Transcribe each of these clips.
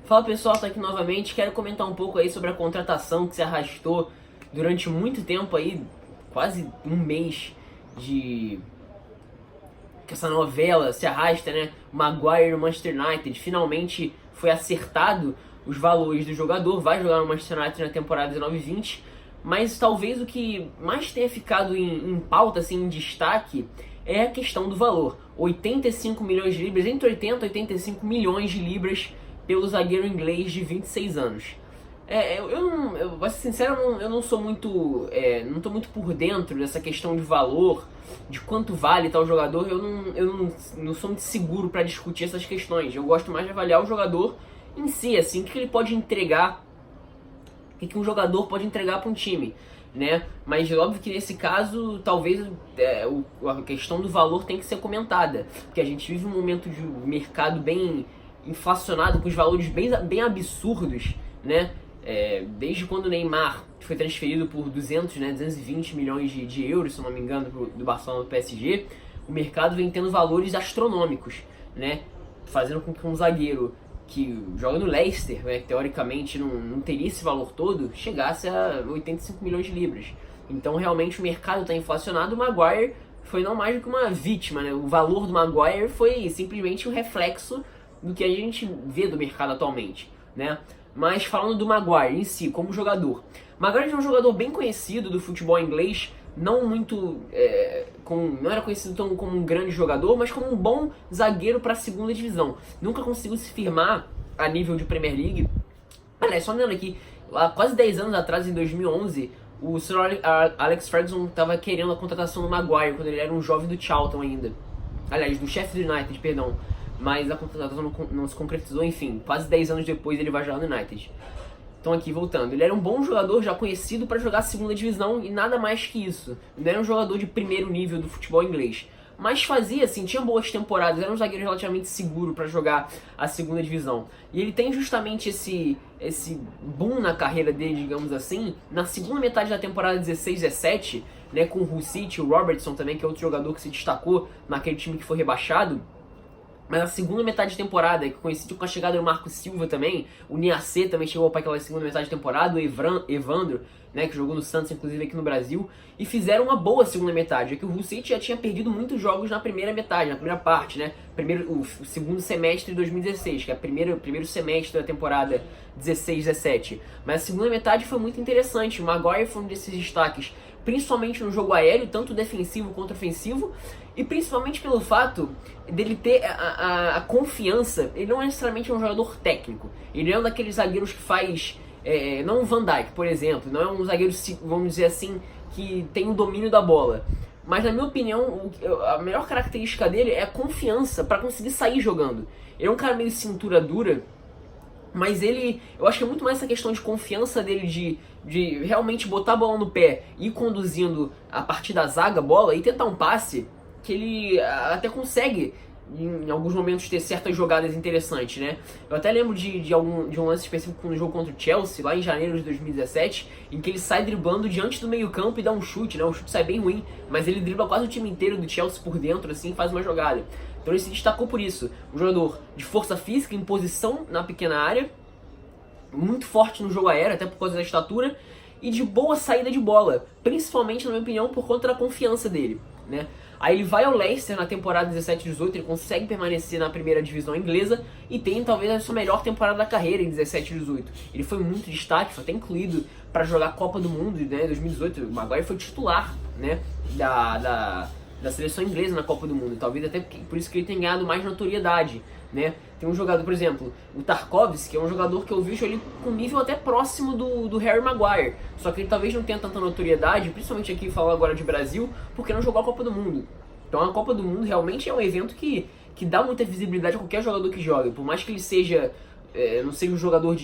Fala pessoal, tô aqui novamente, quero comentar um pouco aí sobre a contratação que se arrastou durante muito tempo aí, quase um mês de que essa novela se arrasta, né? Maguire no Manchester United, finalmente foi acertado os valores do jogador, vai jogar no Manchester United na temporada 19/20, mas talvez o que mais tenha ficado em pauta, assim, em destaque, é a questão do valor. 85 milhões de libras, entre 80 e 85 milhões de libras pelo zagueiro inglês de 26 anos. Eu vou ser sincero, eu não sou muito, não tô muito por dentro dessa questão de valor, de quanto vale tal jogador. Eu não sou muito seguro para discutir essas questões. Eu gosto mais de avaliar o jogador em si, assim, o que ele pode entregar, o que um jogador pode entregar para um time, né? Mas é óbvio que nesse caso, talvez a questão do valor tem que ser comentada, porque a gente vive um momento de mercado bem inflacionado, com os valores bem absurdos, né? Desde quando o Neymar foi transferido por 220 milhões de euros, se eu não me engano, do Barcelona do PSG, o mercado vem tendo valores astronômicos, né? Fazendo com que um zagueiro que joga no Leicester, né, que teoricamente não teria esse valor todo, chegasse a 85 milhões de libras. Então realmente o mercado está inflacionado. O Maguire foi não mais do que uma vítima, né? O valor do Maguire foi simplesmente um reflexo do que a gente vê do mercado atualmente, né? Mas falando do Maguire em si, como jogador, Maguire é um jogador bem conhecido do futebol inglês, não muito, não era conhecido tão como um grande jogador, mas como um bom zagueiro para a segunda divisão. Nunca conseguiu se firmar a nível de Premier League. Aliás, só lembrando aqui, há quase 10 anos atrás, em 2011, o Sir Alex Ferguson estava querendo a contratação do Maguire, quando ele era um jovem do Charlton ainda. Aliás, do Sheffield United, perdão. Mas a contratação não se concretizou, enfim. Quase 10 anos depois ele vai jogar no United. Então aqui, voltando. Ele era um bom jogador, já conhecido para jogar a segunda divisão e nada mais que isso. Não era um jogador de primeiro nível do futebol inglês. Mas fazia, assim, tinha boas temporadas, era um zagueiro relativamente seguro para jogar a segunda divisão. E ele tem justamente esse boom na carreira dele, digamos assim, na segunda metade da temporada 16/17, né, com o Hull City, o Robertson também, que é outro jogador que se destacou naquele time que foi rebaixado. Mas na segunda metade de temporada, que coincidiu com a chegada do Marco Silva também, o Niasse também chegou para aquela segunda metade de temporada, o Evandro, né, que jogou no Santos, inclusive aqui no Brasil, e fizeram uma boa segunda metade. É que o Hull City já tinha perdido muitos jogos na primeira metade, na primeira parte, né, o segundo semestre de 2016, que é o primeiro semestre da temporada 16/17. Mas a segunda metade foi muito interessante. O Maguire foi um desses destaques, principalmente no jogo aéreo, tanto defensivo quanto ofensivo, e principalmente pelo fato dele ter a confiança. Ele não é necessariamente um jogador técnico, ele é um daqueles zagueiros que faz, não um Van Dijk, por exemplo, não é um zagueiro, vamos dizer assim, que tem o domínio da bola. Mas na minha opinião, a melhor característica dele é a confiança para conseguir sair jogando. Ele é um cara meio cintura dura, mas eu acho que é muito mais essa questão de confiança dele, de realmente botar a bola no pé e ir conduzindo a partir da zaga a bola e tentar um passe, que ele até consegue em alguns momentos ter certas jogadas interessantes, né? Eu até lembro de um lance específico no jogo contra o Chelsea, lá em janeiro de 2017, em que ele sai driblando diante do meio campo e dá um chute, né? O chute sai bem ruim, mas ele dribla quase o time inteiro do Chelsea por dentro, assim, e faz uma jogada. Então ele se destacou por isso. Um jogador de força física, em posição na pequena área, muito forte no jogo aéreo, até por causa da estatura, e de boa saída de bola, principalmente, na minha opinião, por conta da confiança dele, né? Aí ele vai ao Leicester na temporada 17/18, ele consegue permanecer na primeira divisão inglesa e tem talvez a sua melhor temporada da carreira em 17/18. Ele foi muito destaque, foi até incluído para jogar a Copa do Mundo, né, em 2018. O Maguire foi titular, né, da seleção inglesa na Copa do Mundo, talvez até por isso que ele tenha ganhado mais notoriedade, né? Tem um jogador, por exemplo, o Tarkowski, que é um jogador que eu vejo ali com nível até próximo do Harry Maguire, só que ele talvez não tenha tanta notoriedade, principalmente aqui falando agora de Brasil, porque não jogou a Copa do Mundo. Então a Copa do Mundo realmente é um evento que dá muita visibilidade a qualquer jogador que joga, por mais que ele seja, não seja um jogador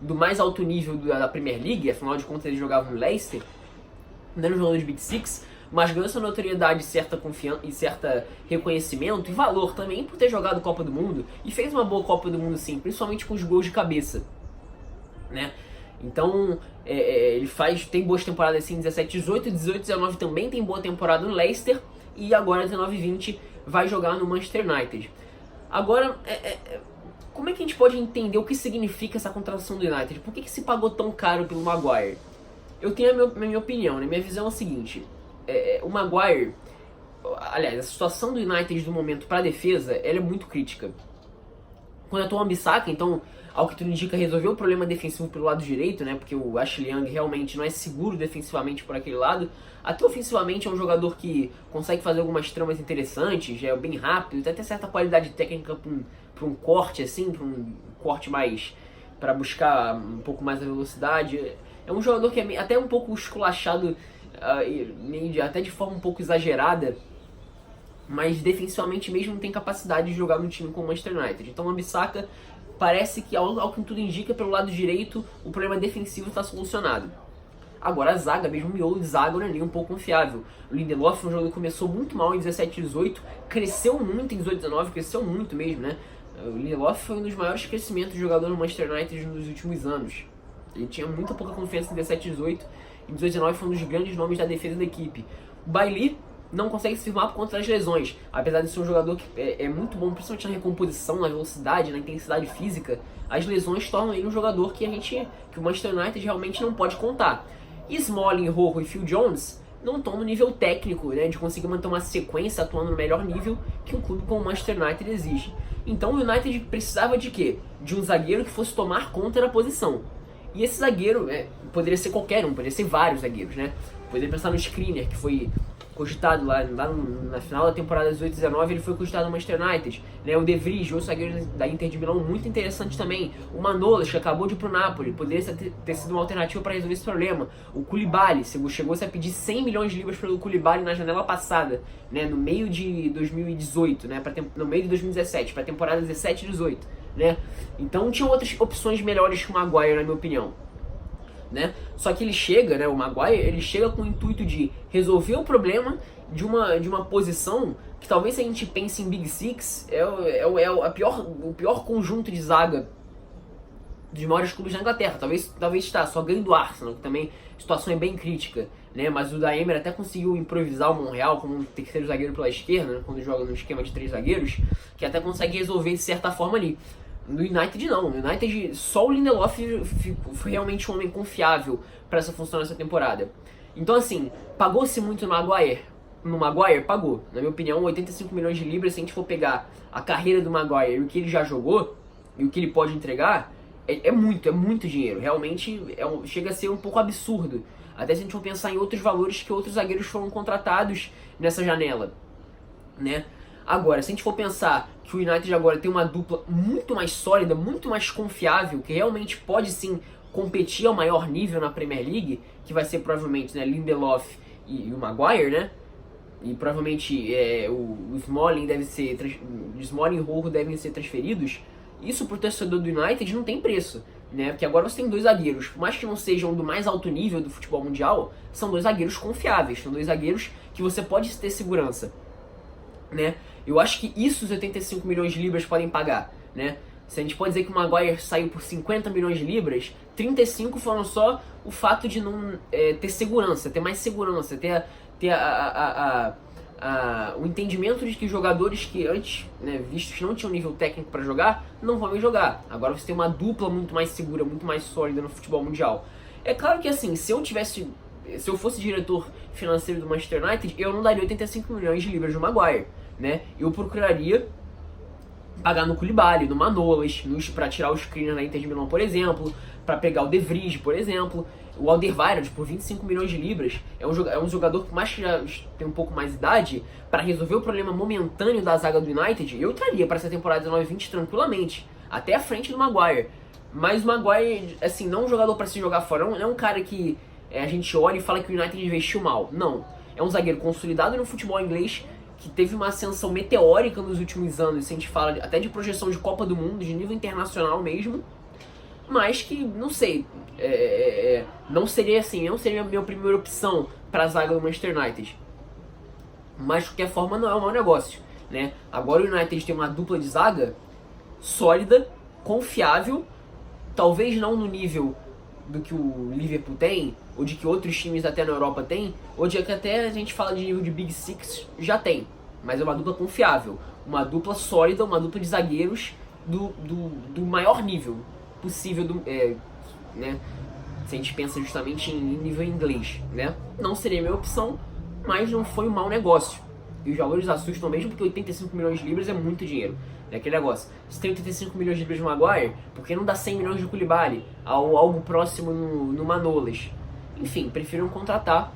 do mais alto nível da Premier League, afinal de contas ele jogava no Leicester, não era um jogador de Big Six, mas ganhou essa notoriedade, certa confiança e certa reconhecimento e valor também por ter jogado Copa do Mundo, e fez uma boa Copa do Mundo sim, principalmente com os gols de cabeça, né? Então ele tem boas temporadas assim, 17/18, 18/19 também tem boa temporada no Leicester, e agora 19/20 vai jogar no Manchester United. Agora, como é que a gente pode entender o que significa essa contratação do United? Por que se pagou tão caro pelo Maguire? Eu tenho a minha opinião, né? Minha visão é a seguinte. O Maguire... Aliás, a situação do United no momento para a defesa, ela é muito crítica. Quando a Wan-Bissaka, então, ao que tudo indica, resolveu o problema defensivo pelo lado direito, né? Porque o Ashley Young realmente não é seguro defensivamente por aquele lado. Até ofensivamente é um jogador que consegue fazer algumas tramas interessantes, já é bem rápido, tem até certa qualidade técnica para um corte, assim, para um corte mais... para buscar um pouco mais a velocidade. É um jogador que é até um pouco esculachado, até de forma um pouco exagerada, mas defensivamente mesmo não tem capacidade de jogar num time como o Manchester United. Então o Wan-Bissaka parece que, ao que tudo indica, pelo lado direito, o problema defensivo está solucionado. Agora a zaga, mesmo o miolo de zaga, não é nem um pouco confiável. O Lindelof foi um jogador que começou muito mal em 17-18, cresceu muito em 18-19, cresceu muito mesmo, né? O Lindelof foi um dos maiores crescimentos de jogador no Manchester United nos últimos anos. Ele tinha muita pouca confiança em 17-18, em 18-19 foi um dos grandes nomes da defesa da equipe. O Bailly não consegue se firmar por conta das lesões, apesar de ser um jogador que é muito bom, principalmente na recomposição, na velocidade, na intensidade física. As lesões tornam ele um jogador que o Manchester United realmente não pode contar. E Smalling, Rojo e Phil Jones não estão no nível técnico, né, de conseguir manter uma sequência atuando no melhor nível que um clube como o Manchester United exige. Então o United precisava de quê? De um zagueiro que fosse tomar conta da posição. E esse zagueiro poderia ser qualquer um, poderia ser vários zagueiros, né? Poderia pensar no Skriniar, que foi cogitado lá na final da temporada 18-19, ele foi cogitado no Manchester United, né? O De Vrij, outro zagueiro da Inter de Milão, muito interessante também. O Manolas, que acabou de ir pro Napoli, poderia ter sido uma alternativa para resolver esse problema. O Koulibaly, chegou-se a pedir 100 milhões de libras pelo Koulibaly na janela passada, né? No meio de 2018, né? No meio de 2017, para a temporada 17-18, né? Então tinha outras opções melhores que o Maguire, na minha opinião. Né? Só que ele chega, né, o Maguire, ele chega com o intuito de resolver o problema de uma posição que talvez, se a gente pense em Big Six, o pior conjunto de zaga dos maiores clubes da Inglaterra. Talvez só ganhe do Arsenal, que também a situação é bem crítica, né? Mas o da Emery até conseguiu improvisar o Monreal como um terceiro zagueiro pela esquerda, né, quando joga no esquema de 3 zagueiros, que até consegue resolver de certa forma ali. No United não, no United só o Lindelof foi realmente um homem confiável para essa função nessa temporada. Então assim, pagou-se muito no Maguire? No Maguire, pagou. Na minha opinião, 85 milhões de libras, se a gente for pegar a carreira do Maguire e o que ele já jogou, e o que ele pode entregar, é muito dinheiro. Realmente chega a ser um pouco absurdo. Até se a gente for pensar em outros valores que outros zagueiros foram contratados nessa janela, né? Agora, se a gente for pensar que o United agora tem uma dupla muito mais sólida, muito mais confiável, que realmente pode sim competir ao maior nível na Premier League, que vai ser provavelmente, né, Lindelof e o Maguire, né? E provavelmente o Smalling o Smalling e o Rojo devem ser transferidos. Isso pro torcedor do United não tem preço, né? Porque agora você tem dois zagueiros, por mais que não sejam do mais alto nível do futebol mundial, são dois zagueiros confiáveis, são dois zagueiros que você pode ter segurança, né? Eu acho que isso os 85 milhões de libras podem pagar, né? Se a gente pode dizer que o Maguire saiu por 50 milhões de libras, 35 foram só o fato de não ter segurança, ter mais segurança, ter o entendimento de que jogadores que antes, né, vistos que não tinham nível técnico para jogar, não vão jogar. Agora você tem uma dupla muito mais segura, muito mais sólida no futebol mundial. É claro que assim, se eu fosse diretor financeiro do Manchester United, eu não daria 85 milhões de libras no Maguire, né? Eu procuraria pagar no Koulibaly, no Manolas, para tirar o Skriniar na Inter de Milão, por exemplo, para pegar o De Vrij, por exemplo. O Alderweireld, por 25 milhões de libras, é um jogador que, mais que já tem um pouco mais de idade, para resolver o problema momentâneo da zaga do United, eu traria para essa temporada 19-20 tranquilamente, até a frente do Maguire. Mas o Maguire, assim, não é um jogador para se jogar fora, não é um cara que a gente olha e fala que o United investiu mal. Não, é um zagueiro consolidado no futebol inglês, que teve uma ascensão meteórica nos últimos anos, se a gente fala até de projeção de Copa do Mundo, de nível internacional mesmo, mas que, não sei, não seria a minha primeira opção para a zaga do Manchester United. Mas, de qualquer forma, não é um mau negócio, né? Agora o United tem uma dupla de zaga sólida, confiável, talvez não no nível do que o Liverpool tem, ou de que outros times até na Europa tem, ou de que até a gente fala de nível de Big Six já tem. Mas é uma dupla confiável, uma dupla sólida, uma dupla de zagueiros do maior nível possível, né? Se a gente pensa justamente em nível inglês, né? Não seria a minha opção, mas não foi um mau negócio. E os valores assustam mesmo, porque 85 milhões de libras é muito dinheiro. É aquele negócio, se tem 85 milhões de libras de Maguire, por que não dá 100 milhões de Koulibaly? Algo próximo no Manolas? Enfim, preferiram contratar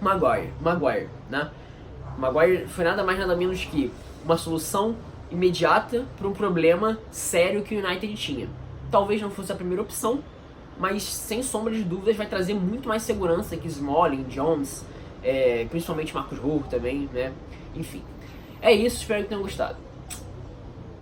Maguire, né? Maguire foi nada mais nada menos que uma solução imediata para um problema sério que o United tinha. Talvez não fosse a primeira opção, mas sem sombra de dúvidas vai trazer muito mais segurança que Smalling, Jones, principalmente Marcos Rojo também, né? Enfim, é isso, espero que tenham gostado.